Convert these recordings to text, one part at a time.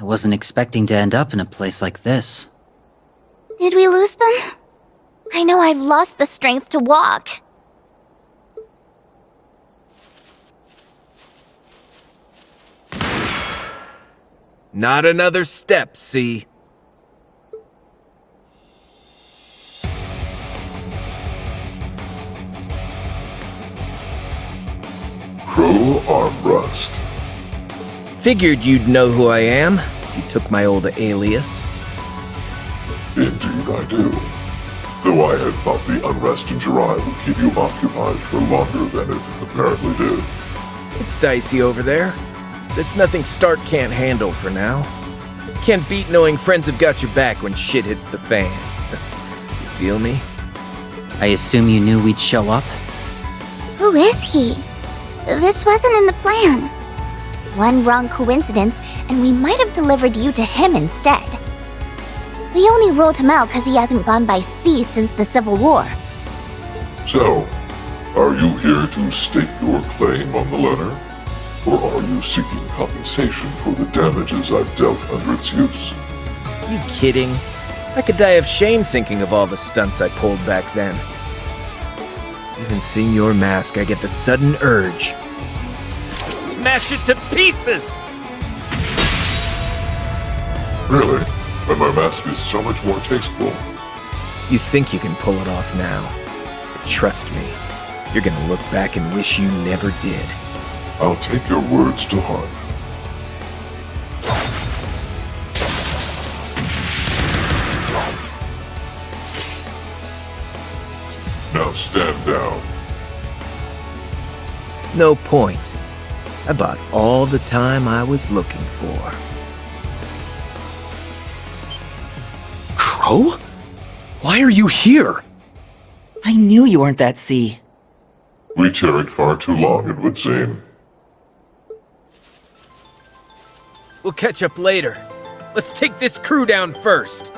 wasn't expecting to end up in a place like this. Did we lose them? I know I've lost the strength to walk. Not another step, see? Crow armrest. Figured you'd know who I am. You took my old alias. Indeed I do. Though I had thought the unrest in Jirai would keep you occupied for longer than it apparently did. It's dicey over there. It's nothing Stark can't handle for now. Can't beat knowing friends have got your back when shit hits the fan. You feel me? I assume you knew we'd show up? Who is he? This wasn't in the plan. One wrong coincidence, and we might have delivered you to him instead. We only ruled him out because he hasn't gone by sea since the Civil War. So, are you here to stake your claim on the letter? Or are you seeking compensation for the damages I've dealt under its use? You kidding? I could die of shame thinking of all the stunts I pulled back then. Even seeing your mask, I get the sudden urge. Smash it to pieces! Really? When my mask is so much more tasteful. You think you can pull it off now. But trust me, you're gonna look back and wish you never did. I'll take your words to heart. Now stand down. No point. I bought all the time I was looking for. Crow? Why are you here? I knew you weren't that sea. We tarried far too long, it would seem. We'll catch up later. Let's take this crew down first.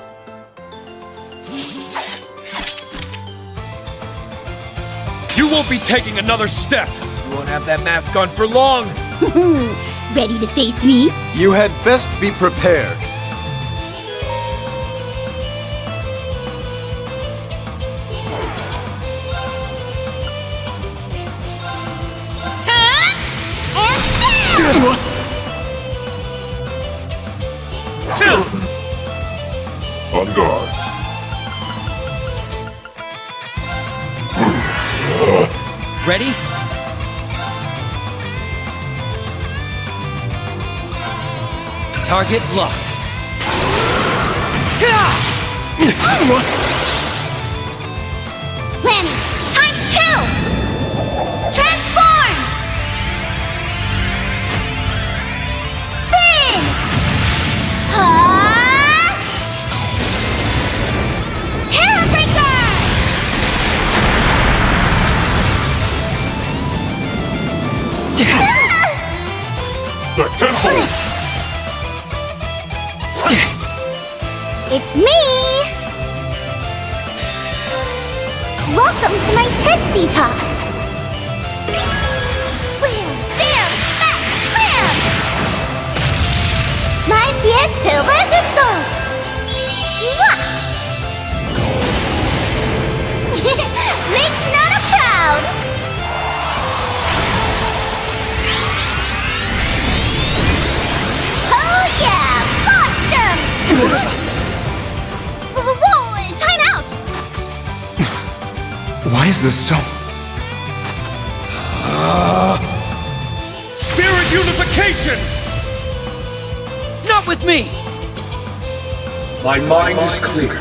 You won't be taking another step! You won't have that mask on for long! Ready to face me? You had best be prepared. And What? On guard. Ready? Target locked. Planning! Time 2! Transform! Spin! Terror Breaker! Back tenfold! It's me! Welcome to my tipsy talk! Wham! Bam! Bam! Bam! My pièce de résistance! Mwah! Makes Nana proud! Oh yeah! Awesome! Whoa! Time out! Why is this so... Spirit unification! Not with me! My mind is clear.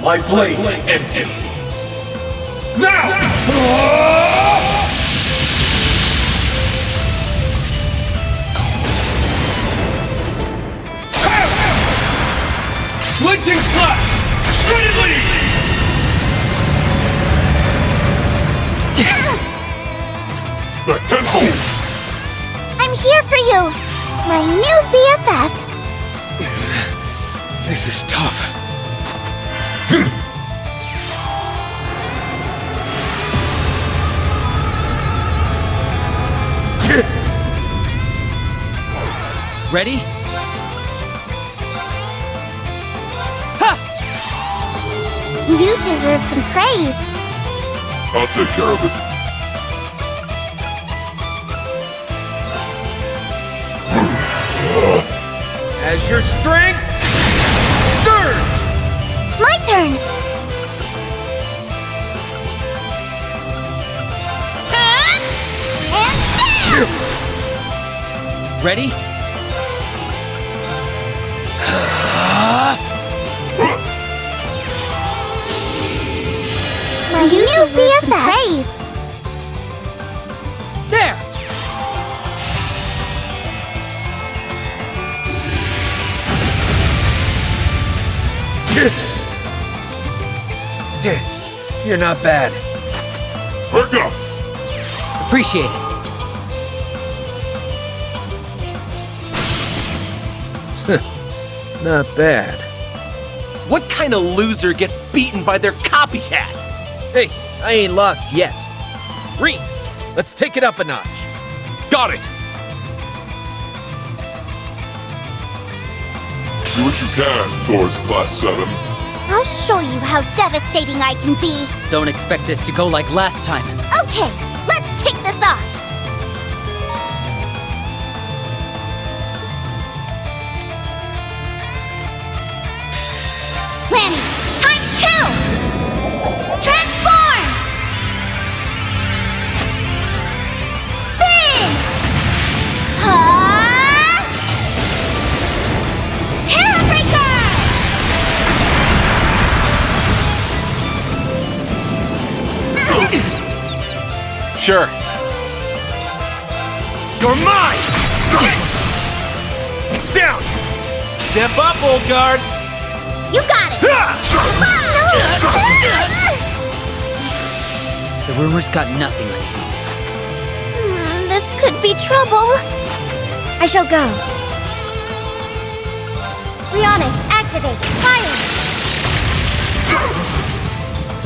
My blade empty. Now! Glinting slash! Shredded leaves! Back tenfold! I'm here for you! My new BFF! This is tough. Ready? You deserve some praise. I'll take care of it. As your strength, surge! My turn! And bam! Ready? My new BFF! Praise! There! You're not bad. Back up! Appreciate it. Not bad. What kind of loser gets beaten by their copycat? Hey, I ain't lost yet. Rean, let's take it up a notch. Got it! Do what you can, Thor's Class 7. I'll show you how devastating I can be. Don't expect this to go like last time. Okay, let's kick this off. Planning. Times 2! Transform! Spin! Terra Breaker! Sure. You're mine! It's down! Step up, old guard! You got it! The rumors got nothing on you. This could be trouble. I shall go. Rihanna, activate. Fire!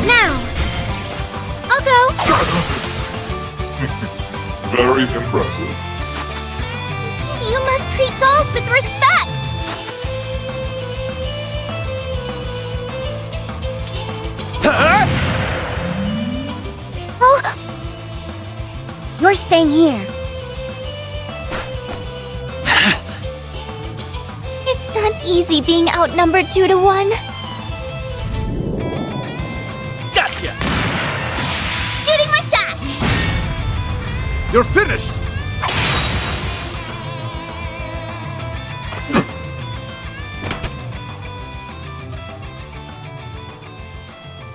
Now! I'll go. Very impressive. You must treat dolls with respect. Oh! You're staying here. It's not easy being outnumbered 2-1. Gotcha! Shooting my shot! You're finished!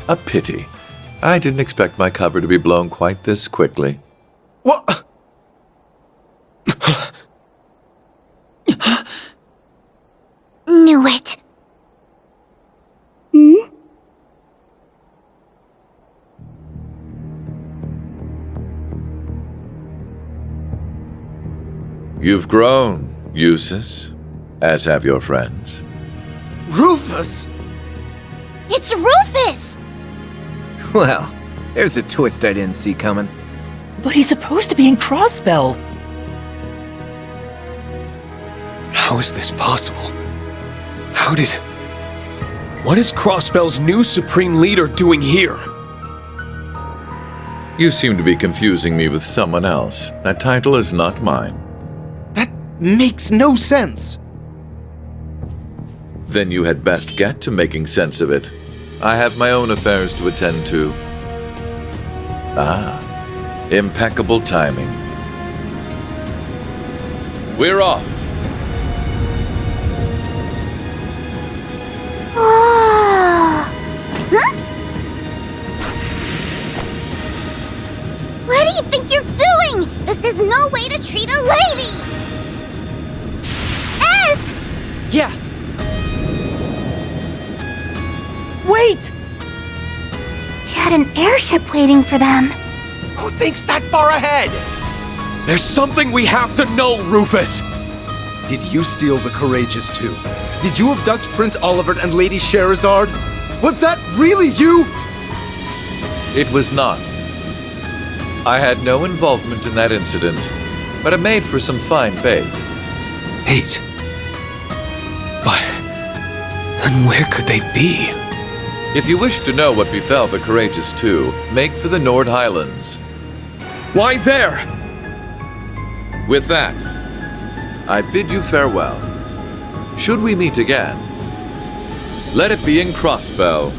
A pity. I didn't expect my cover to be blown quite this quickly. What? Knew it. You've grown, Eustace, as have your friends. Rufus! It's Rufus! Well, there's a twist I didn't see coming. But he's supposed to be in Crossbell. How is this possible? How did... What is Crossbell's new Supreme Leader doing here? You seem to be confusing me with someone else. That title is not mine. That makes no sense. Then you had best get to making sense of it. I have my own affairs to attend to. Ah, impeccable timing. We're off. Huh? What do you think you're doing? This is no way to treat a lady! S! Yeah. Wait! They had an airship waiting for them. Who thinks that far ahead? There's something we have to know, Rufus! Did you steal the Courageous too? Did you abduct Prince Oliver and Lady Sherazard? Was that really you? It was not. I had no involvement in that incident, but it made for some fine bait. Bait? But... and where could they be? If you wish to know what befell the Courageous Two, make for the Nord Highlands. Why there? With that, I bid you farewell. Should we meet again, let it be in Crossbell.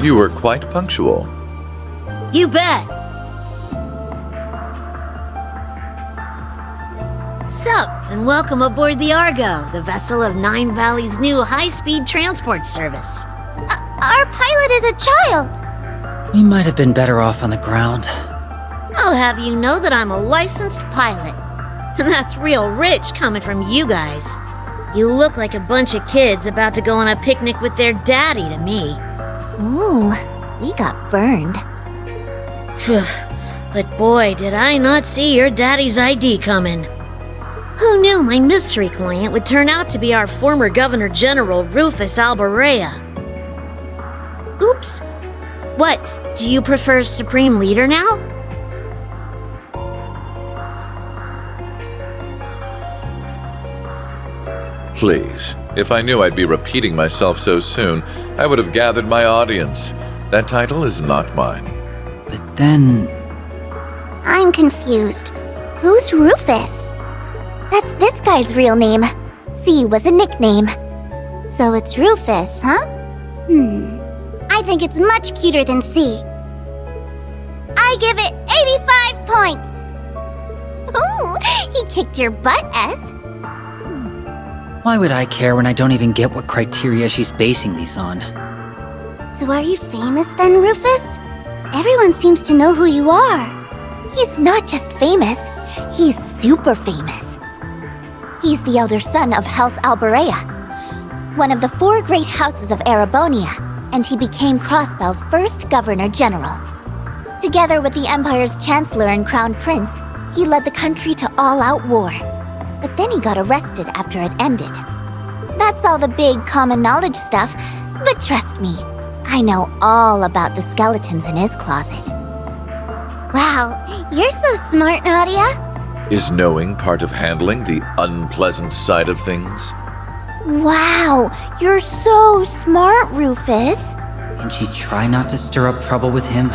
You were quite punctual. You bet. Sup, and welcome aboard the Argo, the vessel of Nine Valley's new high-speed transport service. Our pilot is a child. We might have been better off on the ground. I'll have you know that I'm a licensed pilot. And that's real rich coming from you guys. You look like a bunch of kids about to go on a picnic with their daddy to me. Ooh, we got burned. Phew, but boy, did I not see your daddy's ID coming. Who knew my mystery client would turn out to be our former Governor General Rufus Alberea? Oops. What, do you prefer Supreme Leader now? Please, if I knew I'd be repeating myself so soon, I would have gathered my audience. That title is not mine. But then... I'm confused. Who's Rufus? That's this guy's real name. C was a nickname. So it's Rufus, huh? I think it's much cuter than C. I give it 85 points! Ooh, he kicked your butt, S. Why would I care when I don't even get what criteria she's basing these on? So are you famous then, Rufus? Everyone seems to know who you are. He's not just famous, he's super famous. He's the elder son of House Alberea, one of the 4 great houses of Erebonia, and he became Crossbell's first Governor General. Together with the Empire's Chancellor and Crown Prince, he led the country to all-out war. But then he got arrested after it ended. That's all the big common knowledge stuff, but trust me, I know all about the skeletons in his closet. Wow, you're so smart, Nadia. Is knowing part of handling the unpleasant side of things? Wow, you're so smart, Rufus. Can she try not to stir up trouble with him?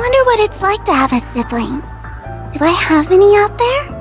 wonder what it's like to have a sibling. Do I have any out there?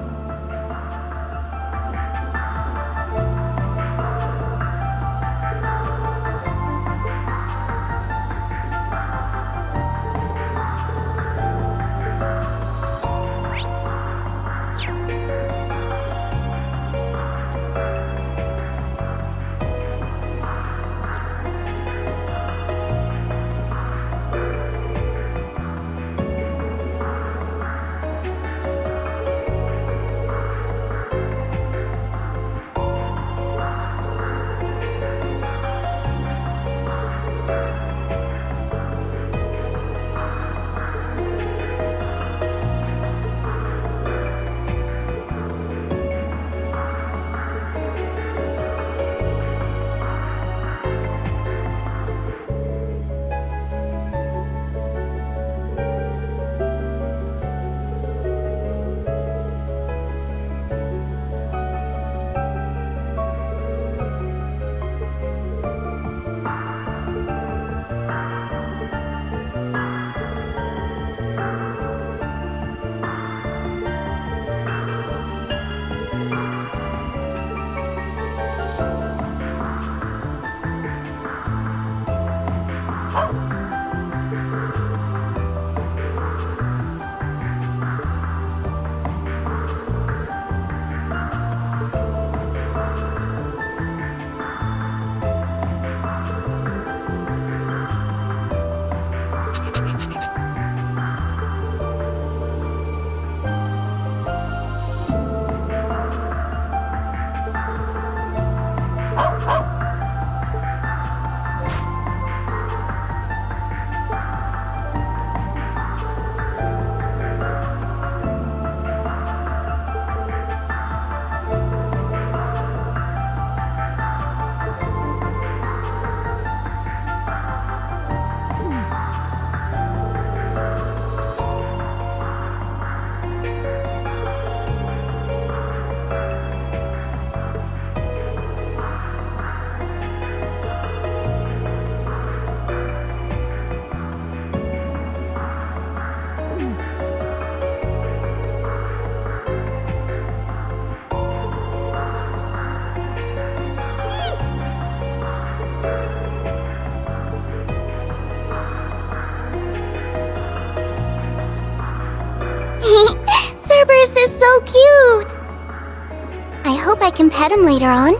Cerberus is so cute! I hope I can pet him later on.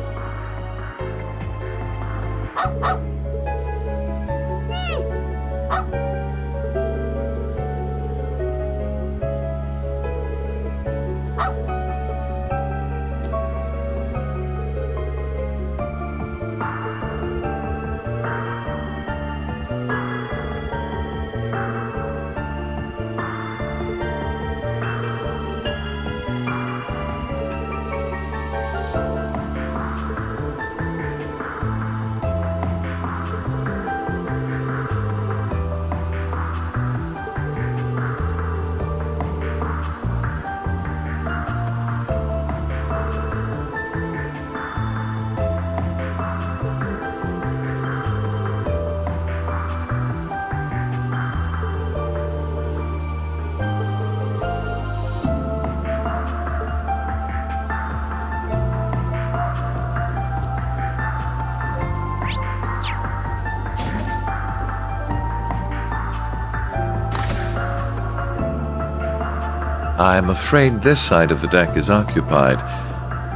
I'm afraid this side of the deck is occupied.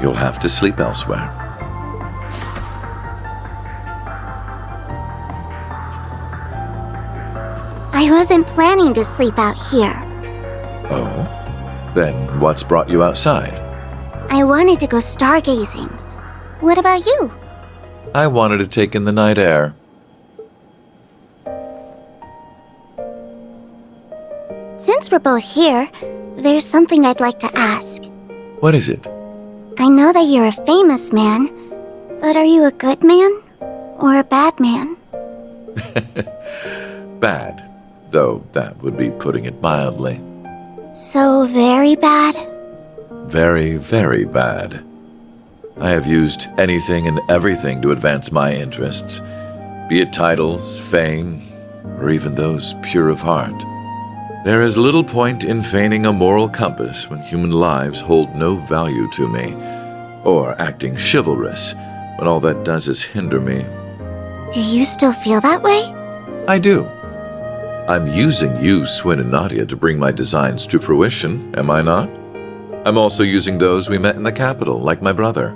You'll have to sleep elsewhere. I wasn't planning to sleep out here. Oh? Then what's brought you outside? I wanted to go stargazing. What about you? I wanted to take in the night air. Since we're both here, there's something I'd like to ask. What is it? I know that you're a famous man, but are you a good man or a bad man? Bad, though that would be putting it mildly. So very bad? Very, very bad. I have used anything and everything to advance my interests, be it titles, fame, or even those pure of heart. There is little point in feigning a moral compass when human lives hold no value to me, or acting chivalrous when all that does is hinder me. Do you still feel that way? I do. I'm using you, Swin and Nadia, to bring my designs to fruition, am I not? I'm also using those we met in the capital, like my brother.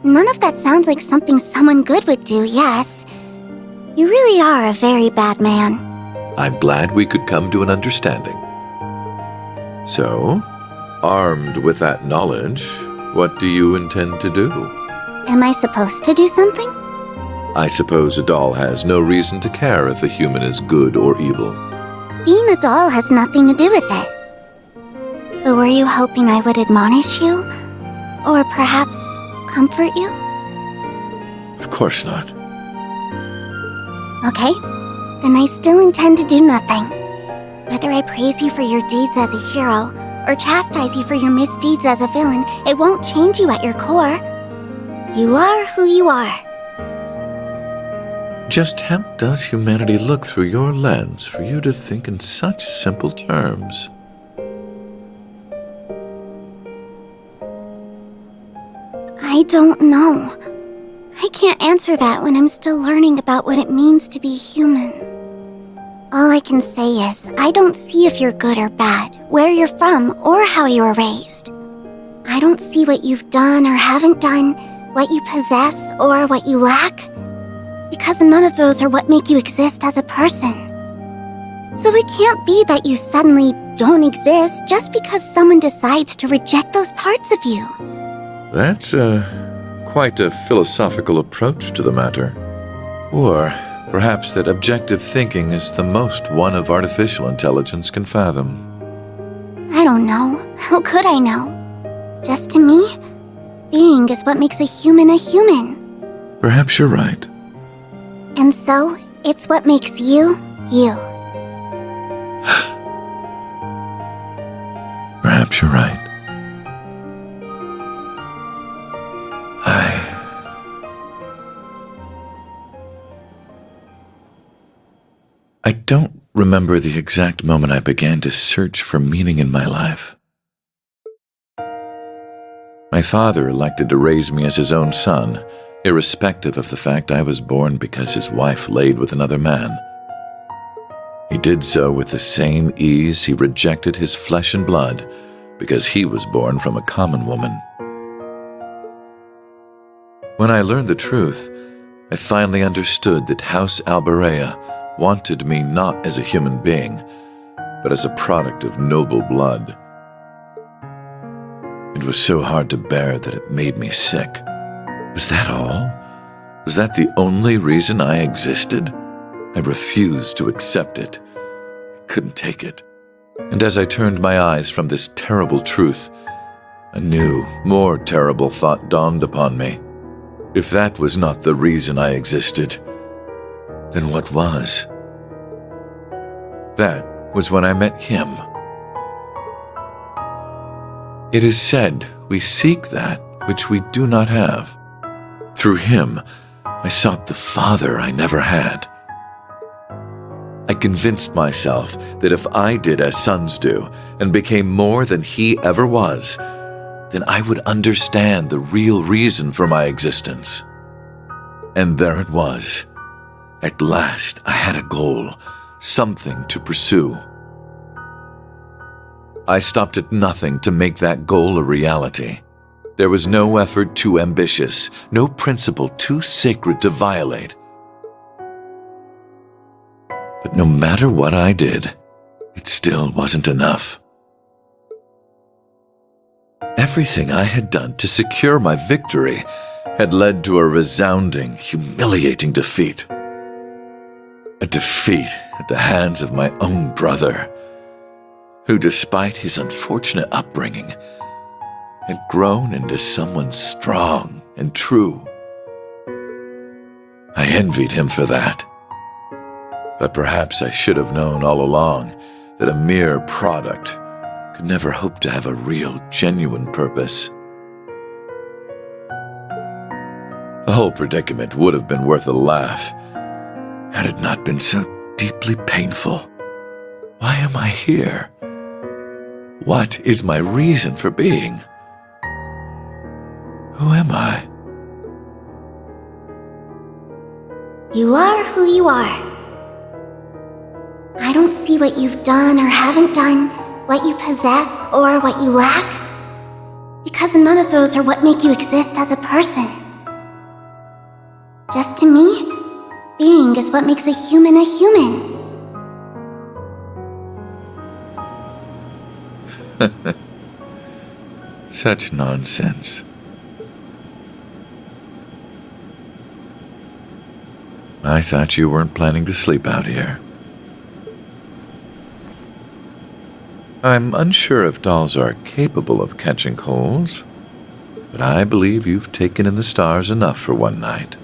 None of that sounds like something someone good would do, yes. You really are a very bad man. I'm glad we could come to an understanding. So, armed with that knowledge, what do you intend to do? Am I supposed to do something? I suppose a doll has no reason to care if a human is good or evil. Being a doll has nothing to do with it. So were you hoping I would admonish you? Or perhaps comfort you? Of course not. Okay, then I still intend to do nothing. Whether I praise you for your deeds as a hero, or chastise you for your misdeeds as a villain, it won't change you at your core. You are who you are. Just how does humanity look through your lens for you to think in such simple terms? I don't know. I can't answer that when I'm still learning about what it means to be human. All I can say is, I don't see if you're good or bad, where you're from, or how you were raised. I don't see what you've done or haven't done, what you possess or what you lack, because none of those are what make you exist as a person. So it can't be that you suddenly don't exist just because someone decides to reject those parts of you. That's quite a philosophical approach to the matter. Or perhaps that objective thinking is the most one of artificial intelligence can fathom. I don't know. How could I know? Just to me, being is what makes a human a human. Perhaps you're right. And so, it's what makes you, you. Perhaps you're right. I don't remember the exact moment I began to search for meaning in my life. My father elected to raise me as his own son, irrespective of the fact I was born because his wife laid with another man. He did so with the same ease he rejected his flesh and blood because he was born from a common woman. When I learned the truth, I finally understood that House Alberea wanted me not as a human being, but as a product of noble blood. It was so hard to bear that it made me sick. Was that all? Was that the only reason I existed? I refused to accept it. I couldn't take it. And as I turned my eyes from this terrible truth, a new, more terrible thought dawned upon me. If that was not the reason I existed, then what was? That was when I met him. It is said we seek that which we do not have. Through him, I sought the father I never had. I convinced myself that if I did as sons do and became more than he ever was, then I would understand the real reason for my existence. And there it was. At last, I had a goal, something to pursue. I stopped at nothing to make that goal a reality. There was no effort too ambitious, no principle too sacred to violate. But no matter what I did, it still wasn't enough. Everything I had done to secure my victory had led to a resounding, humiliating defeat. A defeat at the hands of my own brother, who, despite his unfortunate upbringing, had grown into someone strong and true. I envied him for that. But perhaps I should have known all along that a mere product could never hope to have a real, genuine purpose. The whole predicament would have been worth a laugh had it not been so deeply painful. Why am I here? What is my reason for being? Who am I? You are who you are. I don't see what you've done or haven't done, what you possess or what you lack, because none of those are what make you exist as a person. Just to me, being is what makes a human a human. Such nonsense. I thought you weren't planning to sleep out here. I'm unsure if dolls are capable of catching colds, but I believe you've taken in the stars enough for one night.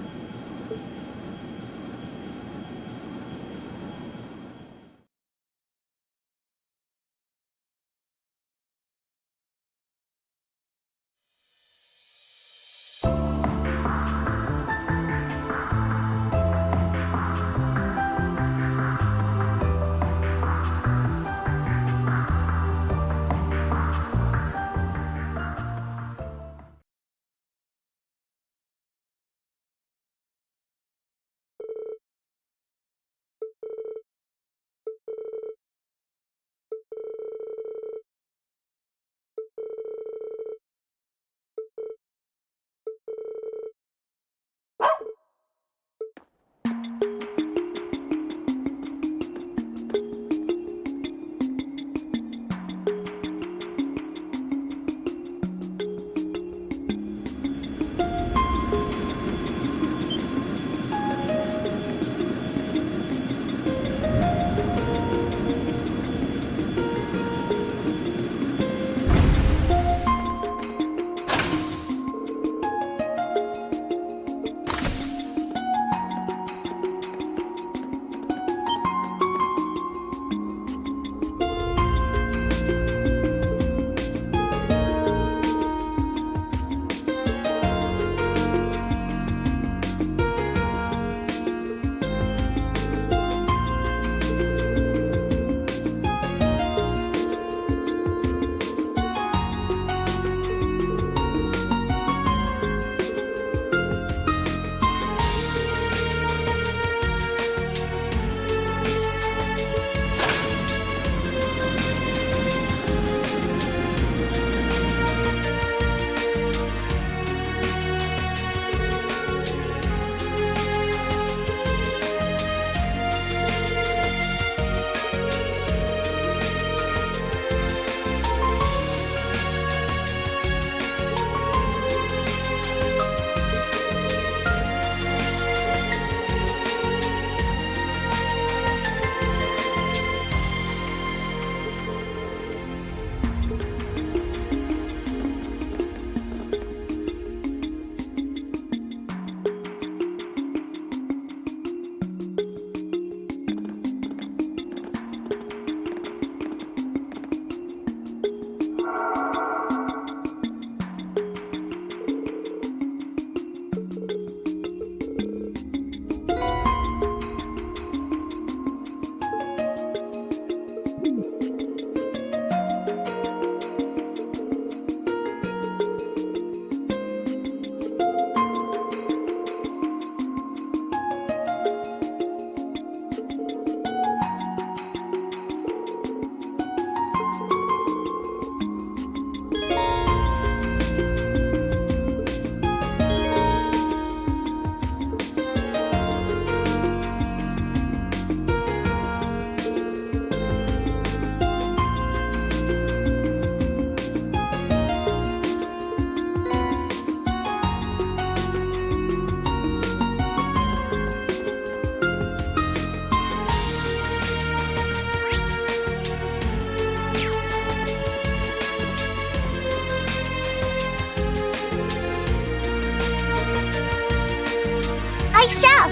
I shall.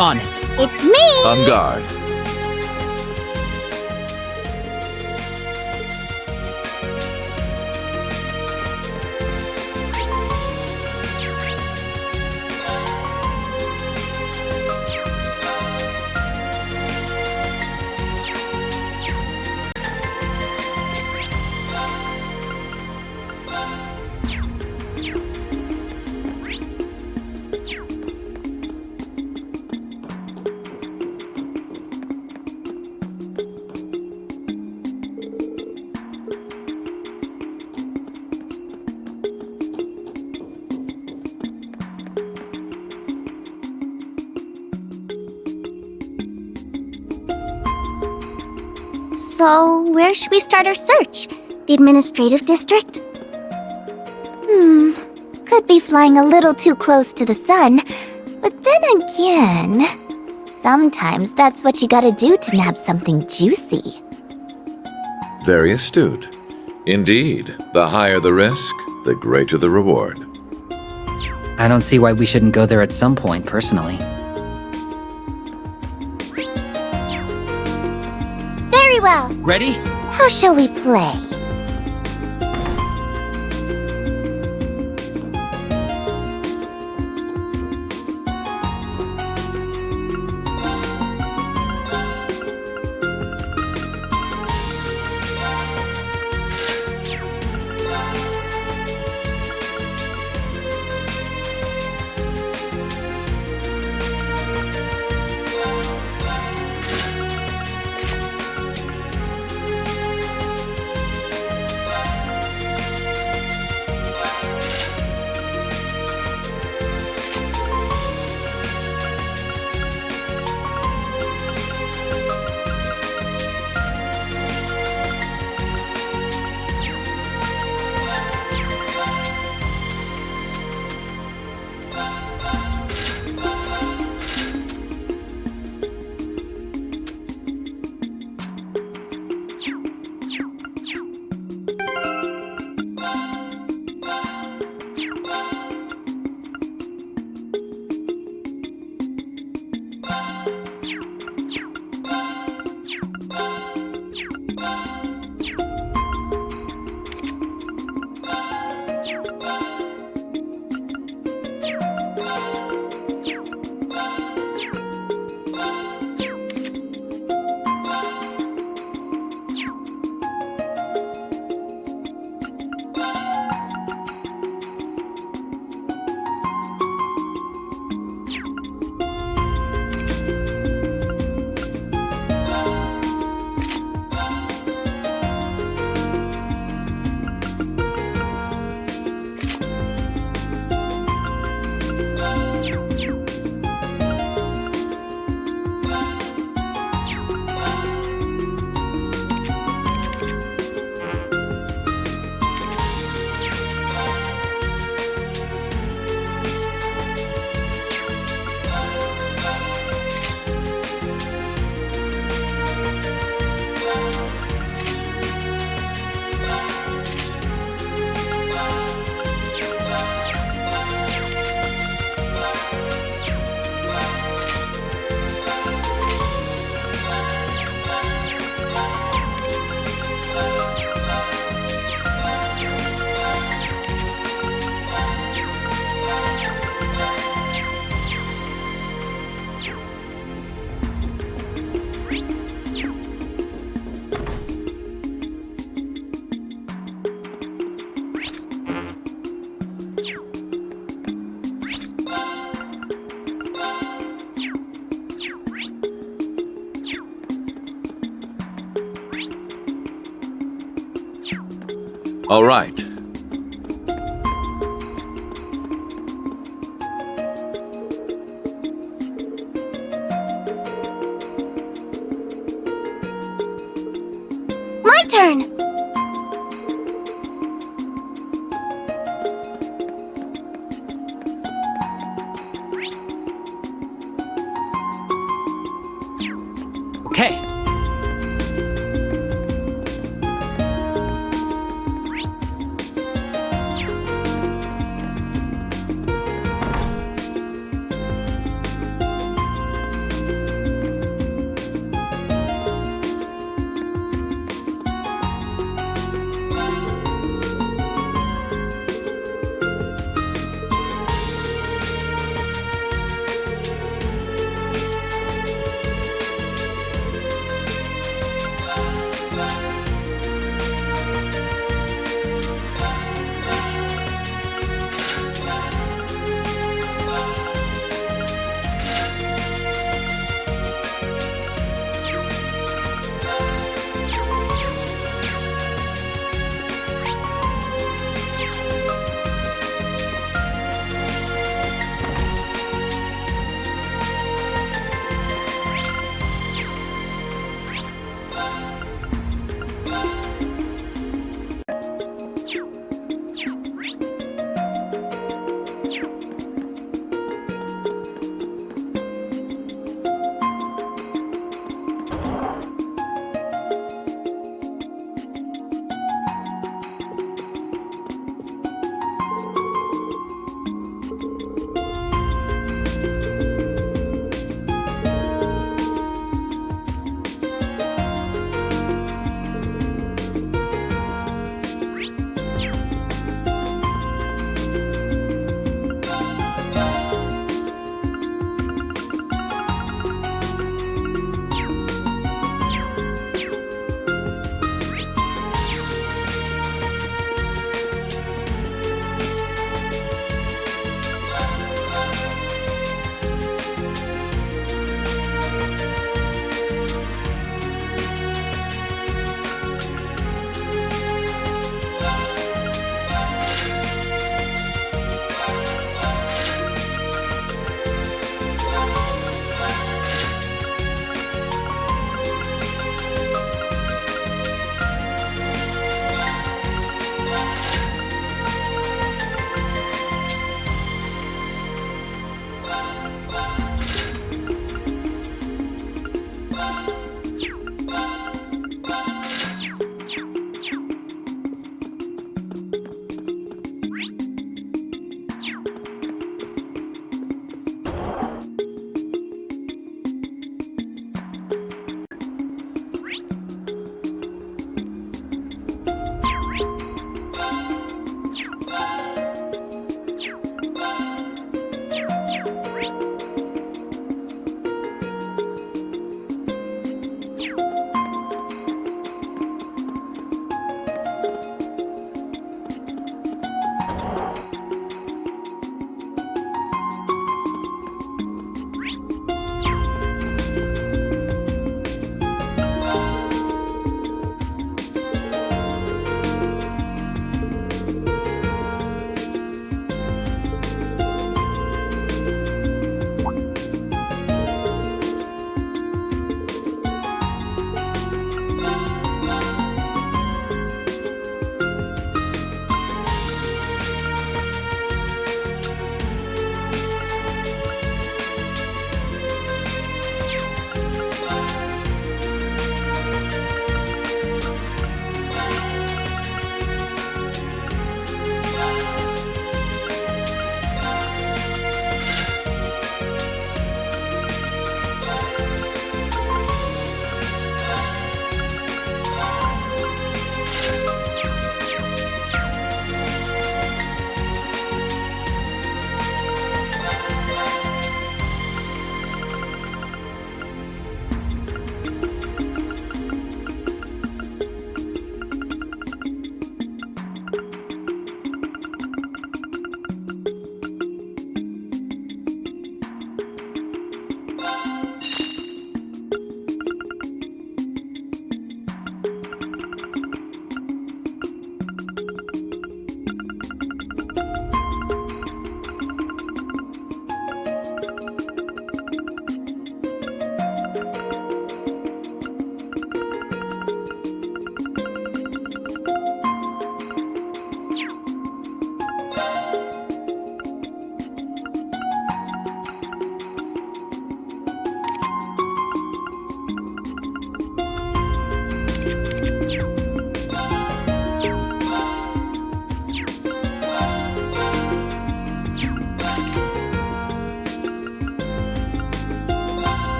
On it. It's me. On guard. So, where should we start our search? The administrative district? Could be flying a little too close to the sun, but then again, sometimes that's what you gotta do to nab something juicy. Very astute. Indeed, the higher the risk, the greater the reward. I don't see why we shouldn't go there at some point, personally. Very well. Ready? How shall we play? All right. My turn! Okay.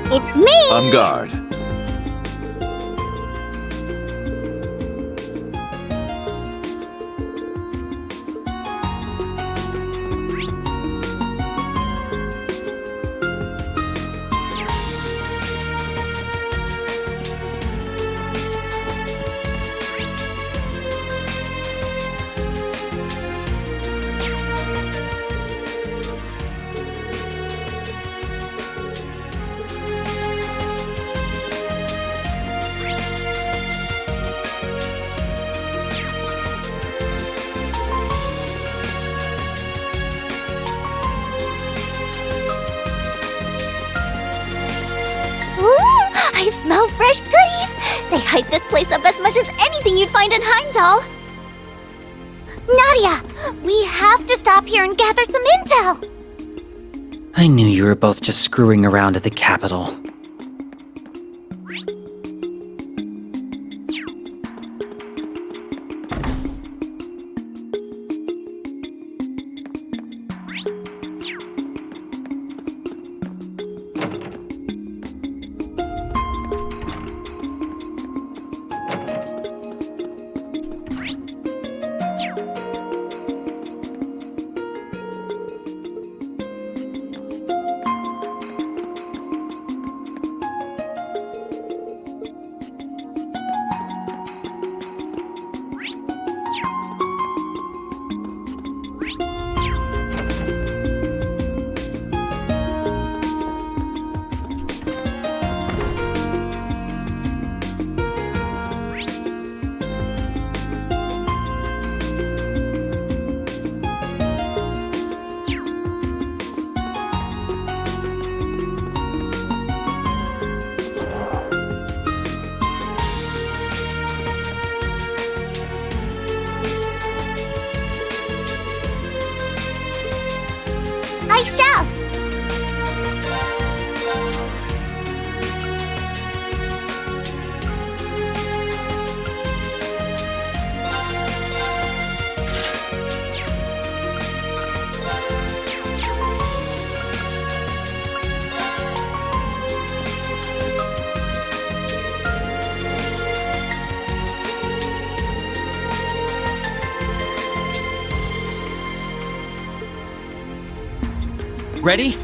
It's me! On guard. I smell fresh goodies! They hype this place up as much as anything you'd find in Heimdall! Nadia! We have to stop here and gather some intel! I knew you were both just screwing around at the Capitol. I shall! Ready?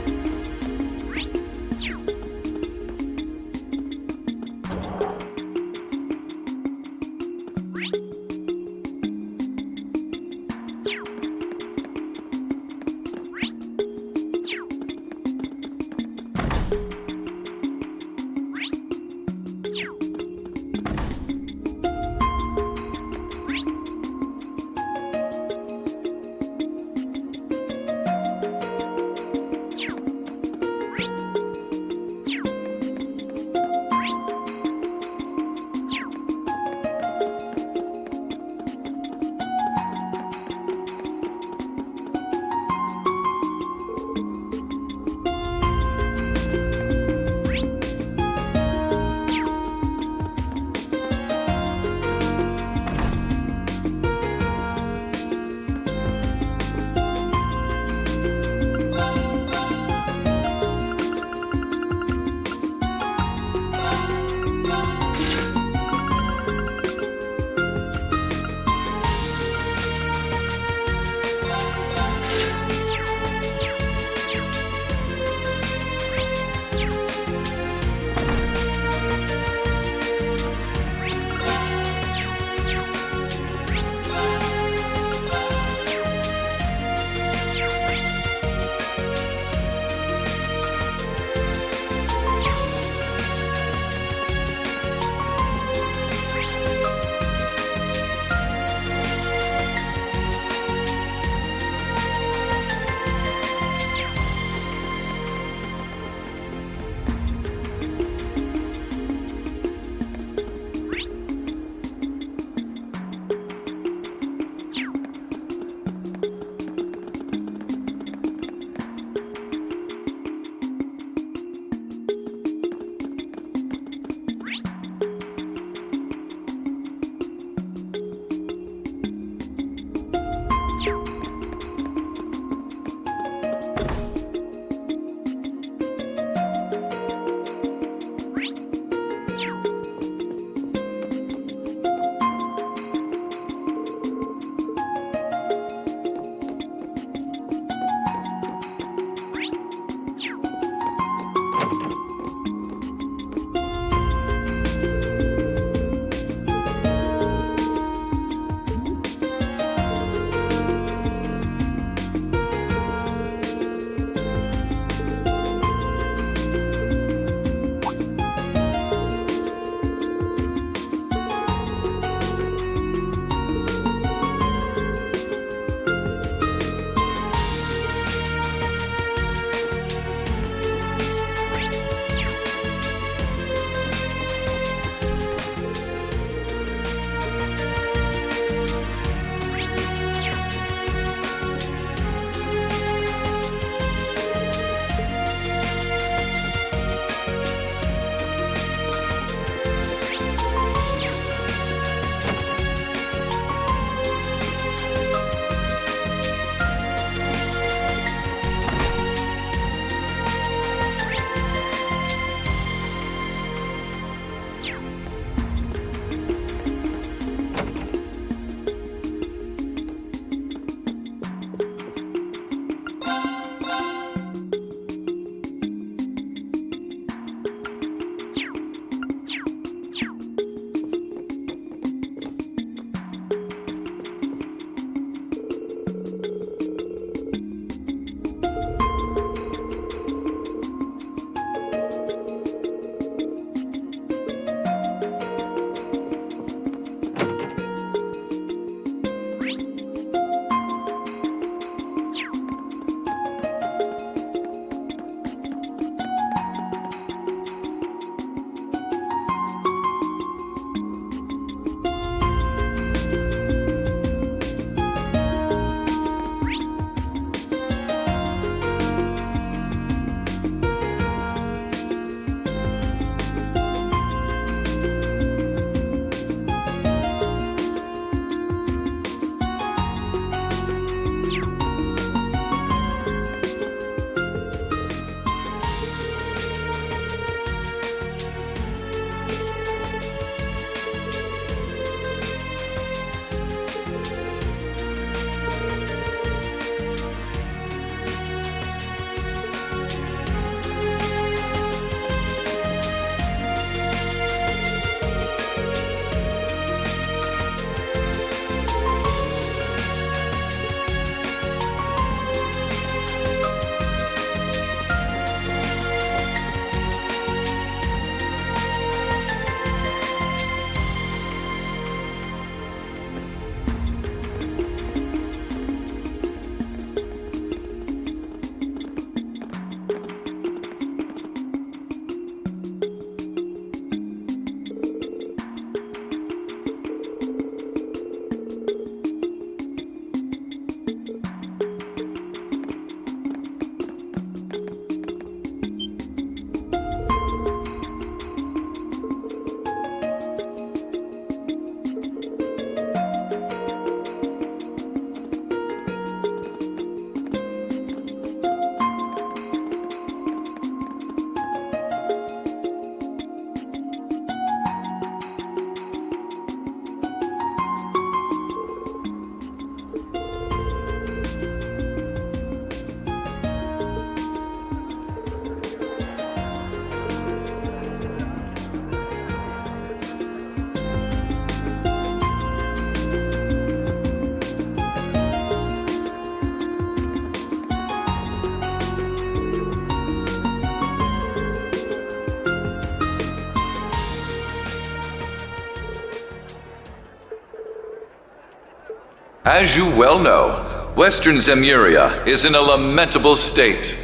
As you well know, Western Zemuria is in a lamentable state.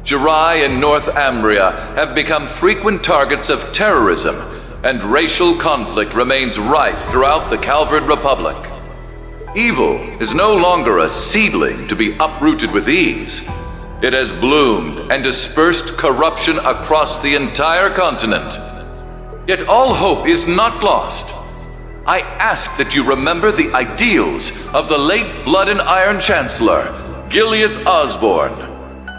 Jirai and North Ambria have become frequent targets of terrorism, and racial conflict remains rife throughout the Calvard Republic. Evil is no longer a seedling to be uprooted with ease. It has bloomed and dispersed corruption across the entire continent. Yet all hope is not lost. I ask that you remember the ideals of the late Blood and Iron Chancellor, Gileath Osborne.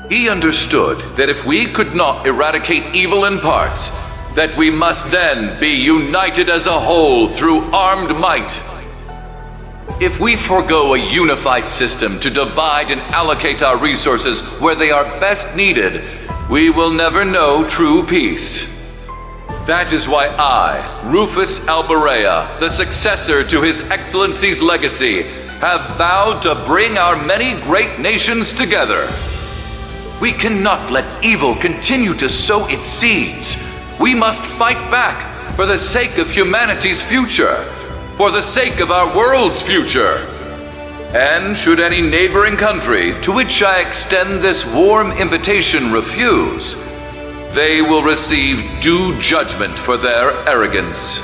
He understood that if we could not eradicate evil in parts, that we must then be united as a whole through armed might. If we forego a unified system to divide and allocate our resources where they are best needed, we will never know true peace. That is why I, Rufus Alberea, the successor to His Excellency's legacy, have vowed to bring our many great nations together. We cannot let evil continue to sow its seeds. We must fight back for the sake of humanity's future, for the sake of our world's future. And should any neighboring country to which I extend this warm invitation refuse, they will receive due judgment for their arrogance.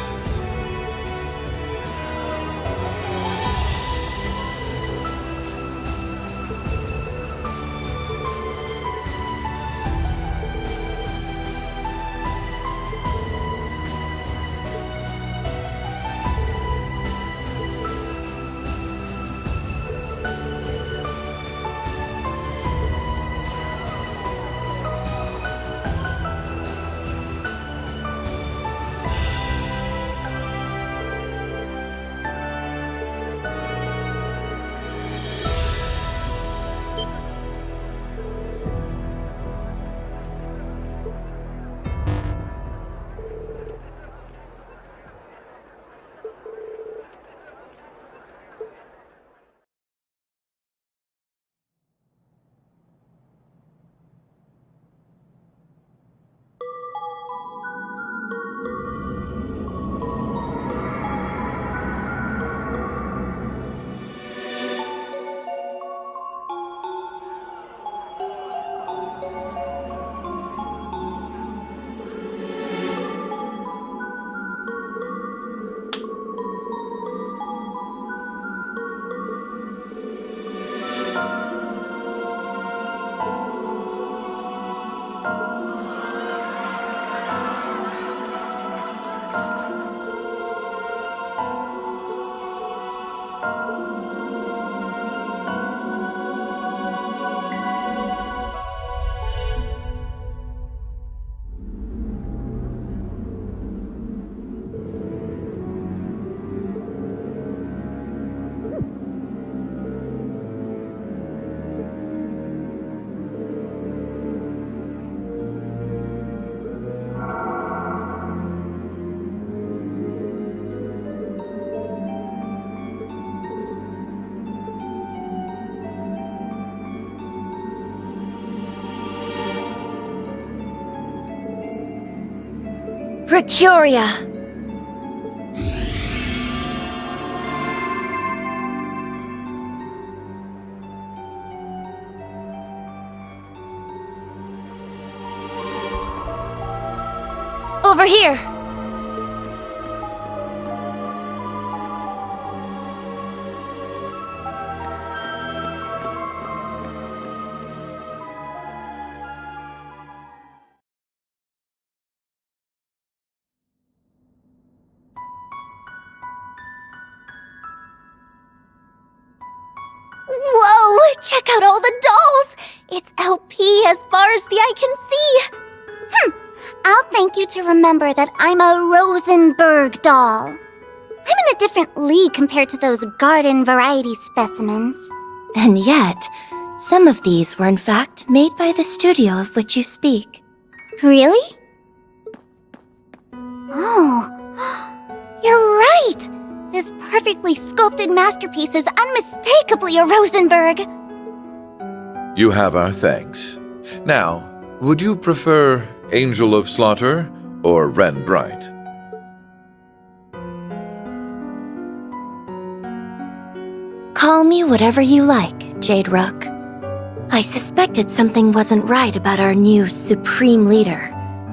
Procuria. Over here. Whoa! Check out all the dolls! It's LP as far as the eye can see! I'll thank you to remember that I'm a Rosenberg doll. I'm in a different league compared to those garden variety specimens. And yet, some of these were in fact made by the studio of which you speak. Really? Oh, you're right! This perfectly sculpted masterpiece is unmistakably a Rosenberg! You have our thanks. Now, would you prefer Angel of Slaughter or Wren Bright? Call me whatever you like, Jade Rook. I suspected something wasn't right about our new Supreme Leader,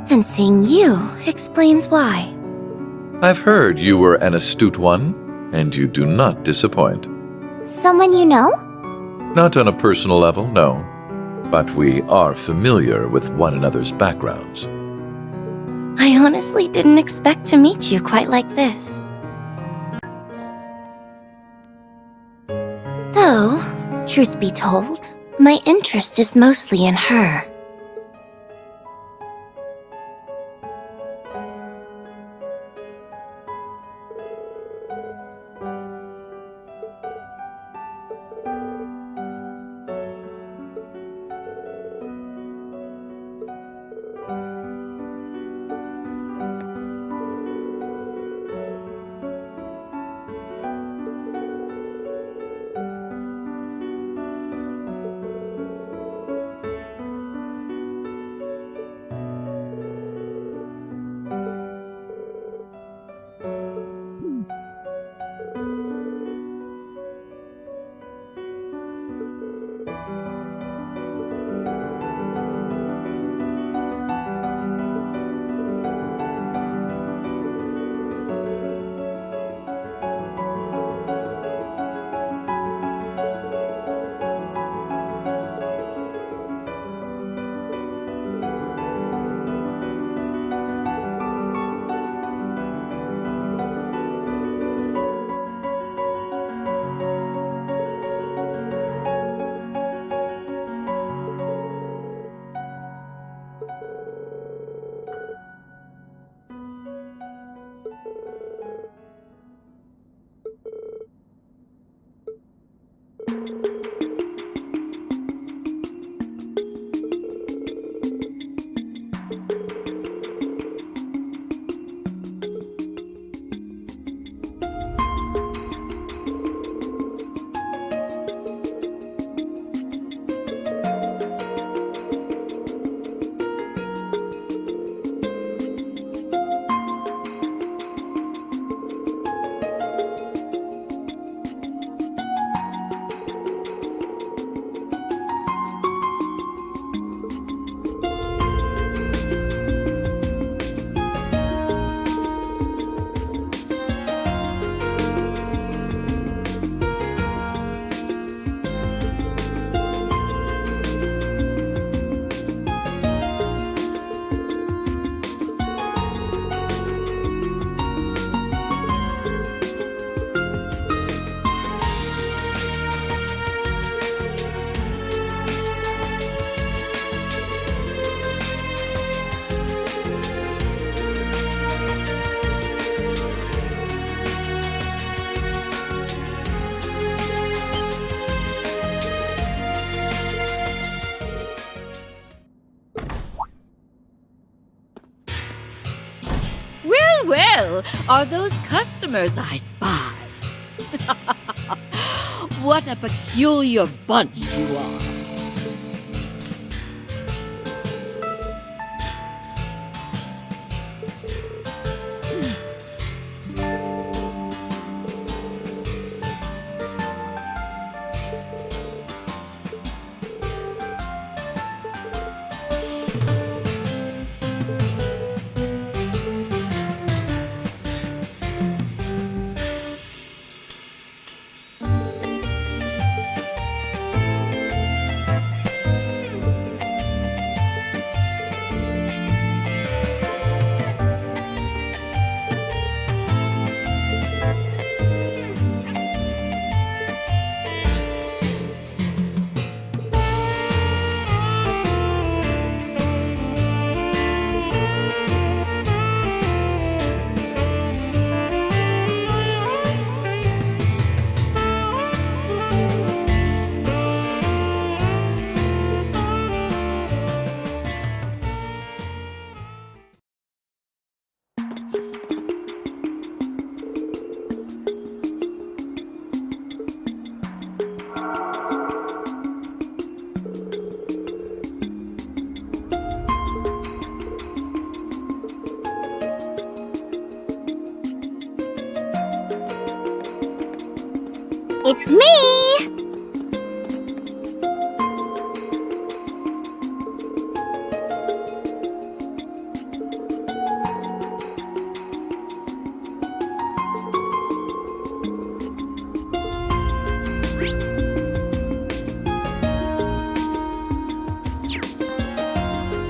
and seeing you explains why. I've heard you were an astute one, and you do not disappoint. Someone you know? Not on a personal level, no. But we are familiar with one another's backgrounds. I honestly didn't expect to meet you quite like this. Though, truth be told, my interest is mostly in her. Well, are those customers I spy? What a peculiar bunch you are.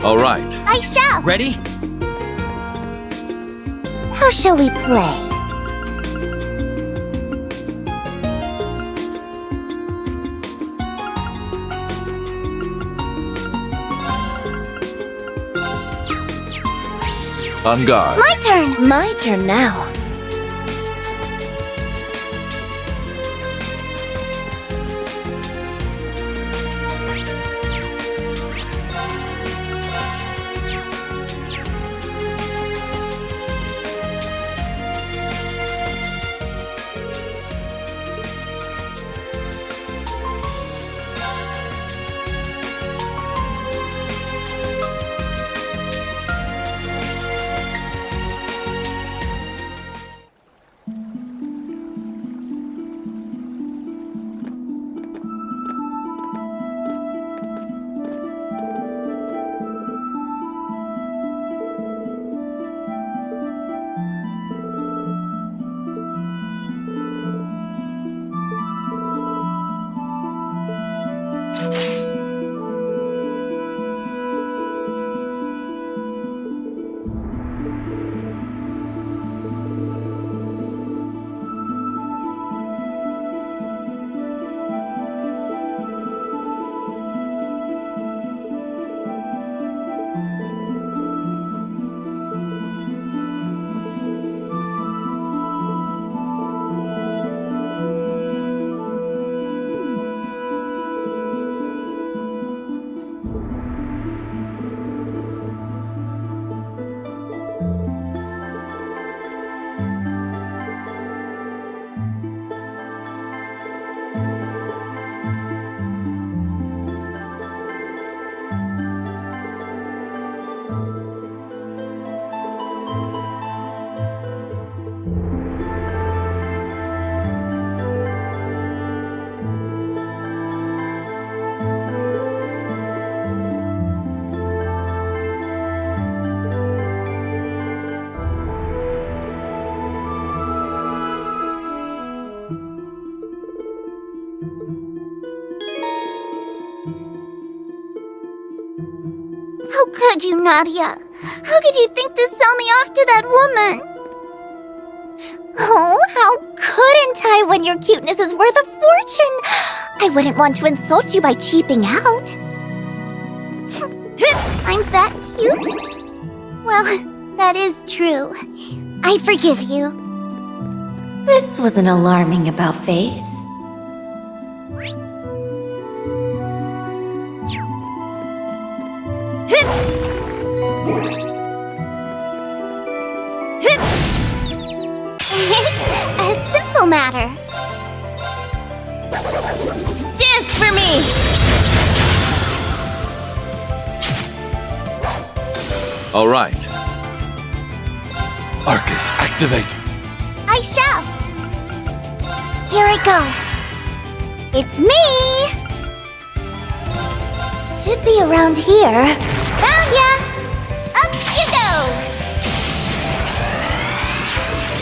All right. I shall. Ready? How shall we play? On guard. My turn. My turn now. How could you, Nadia? How could you think to sell me off to that woman? Oh, how couldn't I when your cuteness is worth a fortune? I wouldn't want to insult you by cheaping out. I'm that cute? Well, that is true. I forgive you. This was an alarming about-face. A simple matter. Dance for me! All right. Arcus, activate. I shall. Here I go. It's me! Should be around here. Found ya! Up you go!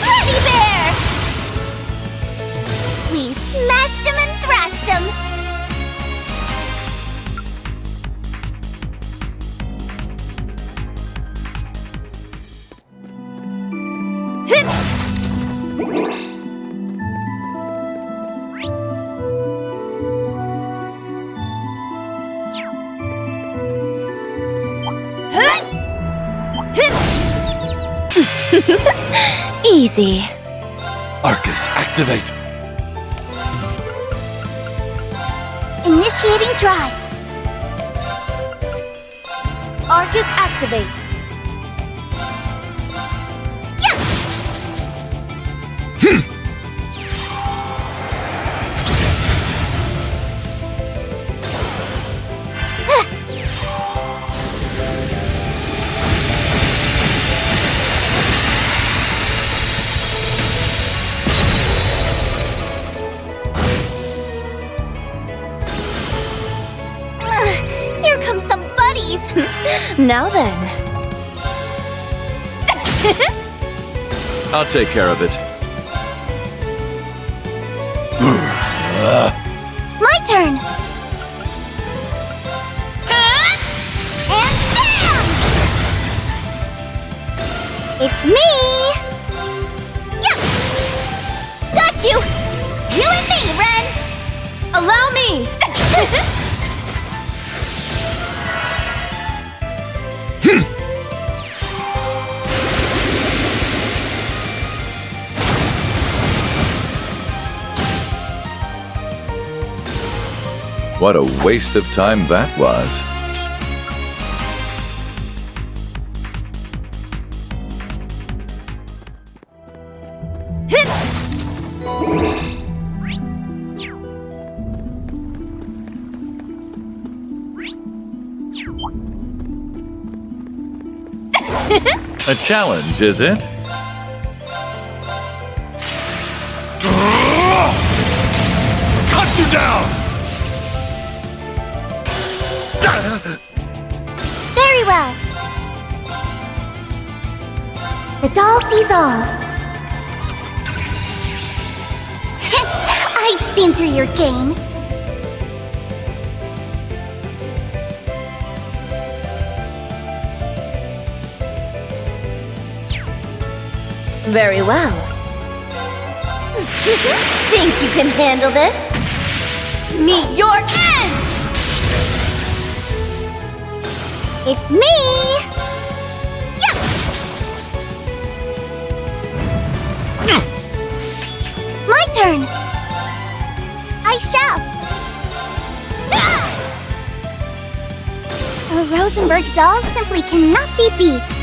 Ready there! We smashed him and thrashed him! Easy. Arcus, activate. Initiating drive. Arcus, activate. Here come some buddies. Now then. I'll take care of it. My turn. And bam! It's me! Yeah! Got you! You and me, Ren! Allow me! What a waste of time that was. A challenge, is it? Cut you down! Very well. The doll sees all. I've seen through your game. Very well. Think you can handle this? Meet your end! It's me! Yeah! My turn! I shall! A Rosenberg doll simply cannot be beat.